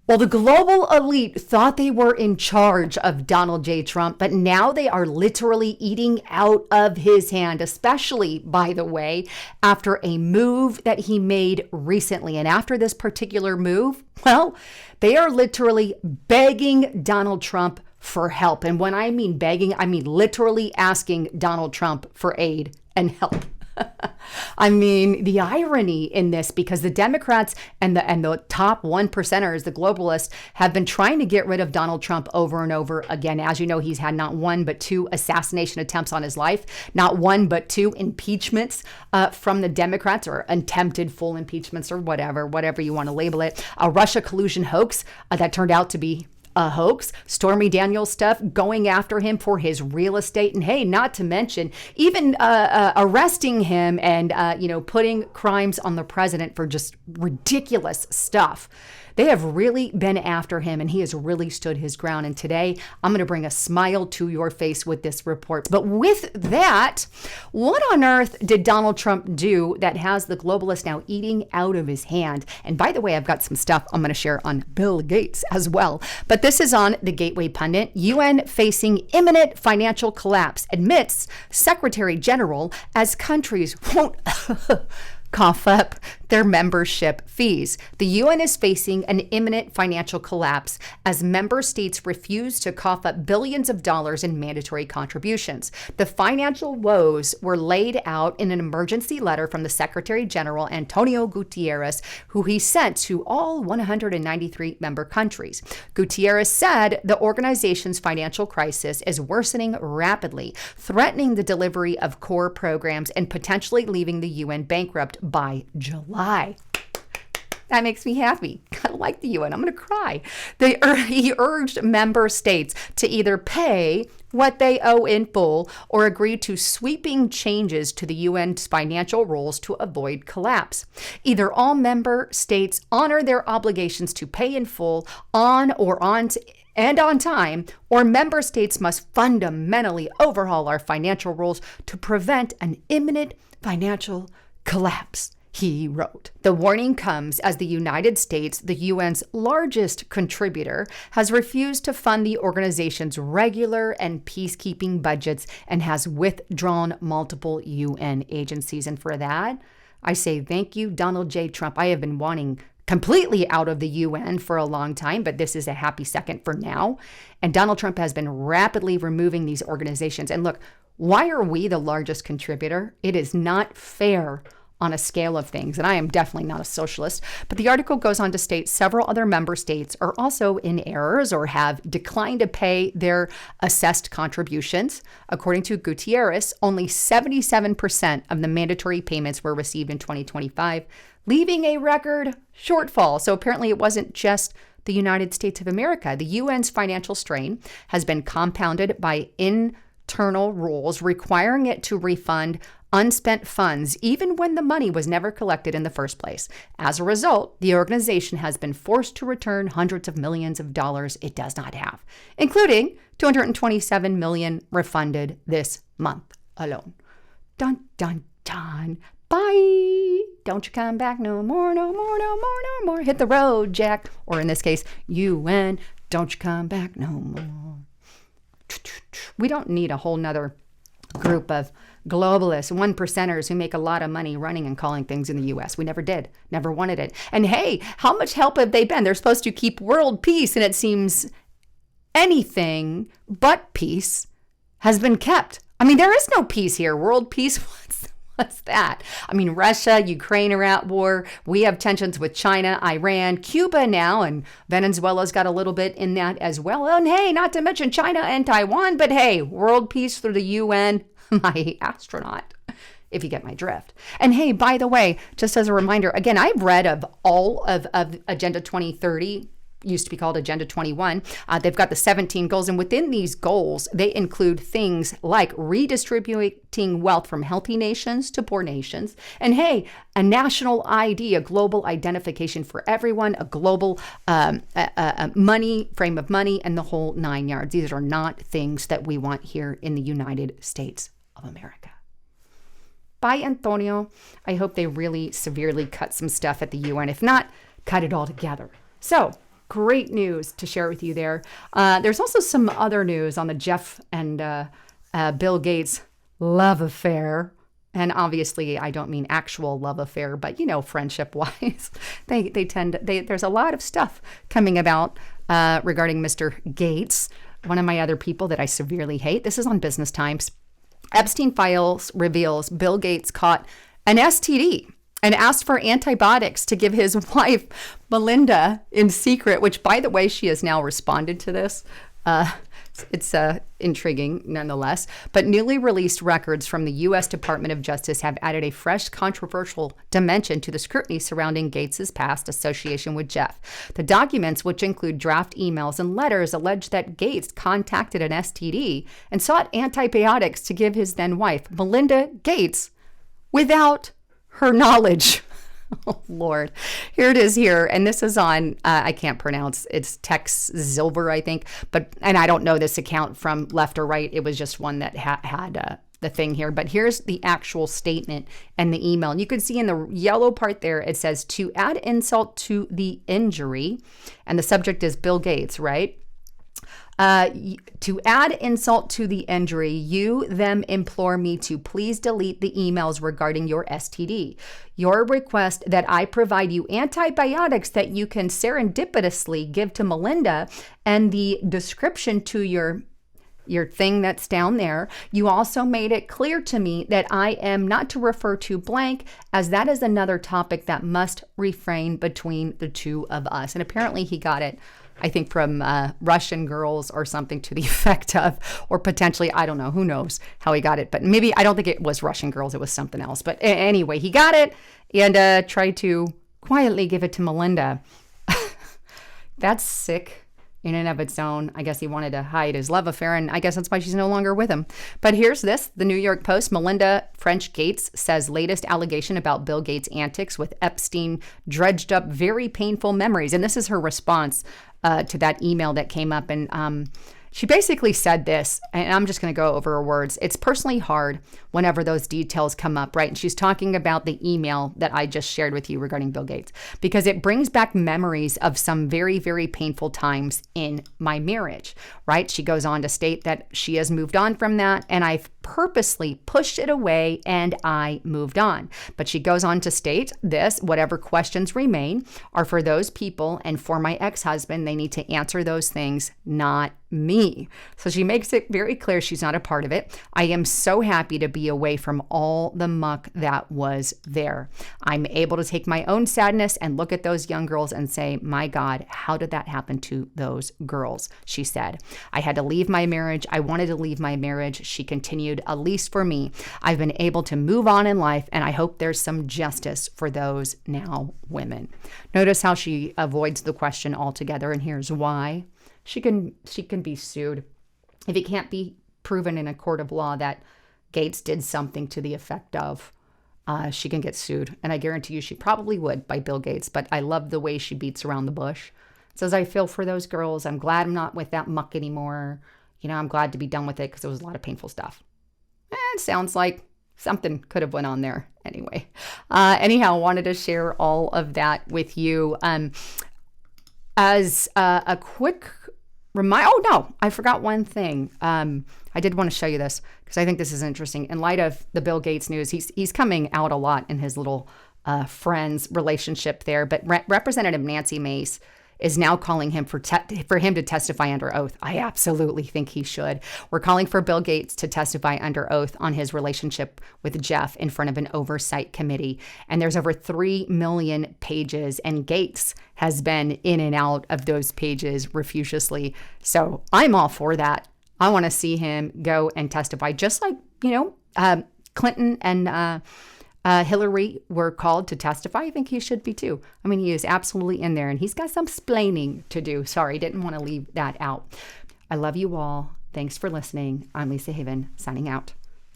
Well, the global elite thought they were in charge of Donald J. Trump, but now they are literally eating out of his hand, especially, by the way, after a move that he made recently. And after this particular move, well, they are literally begging Donald Trump for help. And when I mean begging, I mean literally asking Donald Trump for aid and help. I mean, the irony in this, because the Democrats and the top 1%ers, the globalists, have been trying to get rid of Donald Trump over and over again. As you know, he's had not one but two assassination attempts on his life, not one but two impeachments from the Democrats, or attempted full impeachments, or whatever you want to label it. A Russia collusion hoax that turned out to be a hoax, Stormy Daniels stuff, going after him for his real estate. And hey, not to mention even arresting him and, putting crimes on the president for just ridiculous stuff. They have really been after him, and he has really stood his ground. And today, I'm going to bring a smile to your face with this report. But with that, what on earth did Donald Trump do that has the globalists now eating out of his hand? And by the way, I've got some stuff I'm going to share on Bill Gates as well. But this is on the Gateway Pundit. UN facing imminent financial collapse, admits Secretary General, as countries won't cough up their membership fees. The UN is facing an imminent financial collapse as member states refuse to cough up billions of dollars in mandatory contributions. The financial woes were laid out in an emergency letter from the Secretary General, Antonio Guterres, who he sent to all 193 member countries. Guterres said the organization's financial crisis is worsening rapidly, threatening the delivery of core programs and potentially leaving the UN bankrupt by July. That makes me happy. I like the UN. I'm going to cry. He urged member states to either pay what they owe in full or agree to sweeping changes to the UN's financial rules to avoid collapse. Either all member states honor their obligations to pay in full on time, or member states must fundamentally overhaul our financial rules to prevent an imminent financial collapse, he wrote. The warning comes as the United States, the UN's largest contributor, has refused to fund the organization's regular and peacekeeping budgets and has withdrawn multiple UN agencies. And for that, I say thank you, Donald J. Trump. I have been wanting completely out of the UN for a long time, but this is a happy second for now. And Donald Trump has been rapidly removing these organizations. And look, why are we the largest contributor? It is not fair on a scale of things, and I am definitely not a socialist, but the article goes on to state several other member states are also in errors or have declined to pay their assessed contributions. According to Gutierrez, only 77% of the mandatory payments were received in 2025, leaving a record shortfall. So apparently it wasn't just the United States of America. The UN's financial strain has been compounded by internal rules requiring it to refund unspent funds, even when the money was never collected in the first place. As a result, the organization has been forced to return hundreds of millions of dollars it does not have, including $227 million refunded this month alone. Dun, dun, dun. Bye. Don't you come back no more, no more, no more, no more. Hit the road, Jack. Or in this case, UN. Don't you come back no more. We don't need a whole nother group of globalists, 1%ers who make a lot of money running and calling things in the U.S. We never did, never wanted it. And hey, how much help have they been? They're supposed to keep world peace, and it seems anything but peace has been kept. I mean, there is no peace here. World peace, what's that? I mean, Russia, Ukraine are at war. We have tensions with China, Iran, Cuba now, and Venezuela's got a little bit in that as well. And hey, not to mention China and Taiwan, but hey, world peace through the UN, my astronaut, if you get my drift. And hey, by the way, just as a reminder, again, I've read of all of Agenda 2030, used to be called Agenda 21. They've got the 17 goals, and within these goals, they include things like redistributing wealth from healthy nations to poor nations. And hey, a national ID, a global identification for everyone, a global money, frame of money, and the whole 9 yards. These are not things that we want here in the United States of America. Bye, Antonio. I hope they really severely cut some stuff at the UN. If not, cut it all together. So, great news to share with you there. There's also some other news on the Jeff and Bill Gates love affair. And obviously, I don't mean actual love affair, but, friendship wise, there's a lot of stuff coming about regarding Mr. Gates, one of my other people that I severely hate. This is on Business Times. Epstein files reveals Bill Gates caught an STD and asked for antibiotics to give his wife, Melinda, in secret, which, by the way, she has now responded to this. It's intriguing nonetheless. But newly released records from the U.S. Department of Justice have added a fresh controversial dimension to the scrutiny surrounding Gates's past association with Jeff. The documents, which include draft emails and letters, allege that Gates contacted an STD and sought antibiotics to give his then wife, Melinda Gates, without her knowledge. Oh, Lord. Here it is here. And this is on, I can't pronounce, it's Tex Zilver, I think. And I don't know this account from left or right. It was just one that had the thing here. But here's the actual statement and the email. And you can see in the yellow part there, it says, to add insult to the injury. And the subject is Bill Gates, right? To add insult to the injury, you them implore me to please delete the emails regarding your STD. Your request that I provide you antibiotics that you can serendipitously give to Melinda, and the description to your thing that's down there. You also made it clear to me that I am not to refer to blank, as that is another topic that must refrain between the two of us. And apparently he got it, I think, from Russian girls or something to the effect of, or potentially, I don't know, who knows how he got it. But maybe, I don't think it was Russian girls, it was something else. But anyway, he got it and tried to quietly give it to Melinda. That's sick in and of its own. I guess he wanted to hide his love affair, and I guess that's why she's no longer with him. But here's this, the New York Post. Melinda French Gates says latest allegation about Bill Gates' antics with Epstein dredged up very painful memories. And this is her response to that email that came up. And she basically said this, and I'm just going to go over her words. It's personally hard whenever those details come up, right? And she's talking about the email that I just shared with you regarding Bill Gates, because it brings back memories of some very, very painful times in my marriage, right? She goes on to state that she has moved on from that, and I've purposely pushed it away and I moved on. But she goes on to state this, whatever questions remain are for those people, and for my ex-husband, they need to answer those things, not me. So she makes it very clear she's not a part of it. I am so happy to be away from all the muck that was there. I'm able to take my own sadness and look at those young girls and say, my God, how did that happen to those girls? She said, I had to leave my marriage. I wanted to leave my marriage. She continued, at least for me. I've been able to move on in life, and I hope there's some justice for those now women. Notice how she avoids the question altogether, and here's why. She can be sued if it can't be proven in a court of law that Gates did something to the effect of. She can get sued, and I guarantee you she probably would by Bill Gates. But I love the way she beats around the bush. Says, I feel for those girls. I'm glad I'm not with that muck anymore. I'm glad to be done with it because it was a lot of painful stuff. It sounds like something could have went on there anyway. Anyhow, wanted to share all of that with you. As a quick reminder, oh no, I forgot one thing. I did want to show you this because I think this is interesting. In light of the Bill Gates news, he's coming out a lot in his little friends relationship there. But Representative Nancy Mace is now calling him for him to testify under oath. I absolutely think he should. We're calling for Bill Gates to testify under oath on his relationship with Jeff in front of an oversight committee. And there's over 3 million pages, and Gates has been in and out of those pages refusively. So I'm all for that. I want to see him go and testify, just like, Clinton and Hillary were called to testify. I think he should be too. I mean, he is absolutely in there, and he's got some splaining to do. Sorry, didn't want to leave that out. I love you all. Thanks for listening. I'm Lisa Haven, signing out.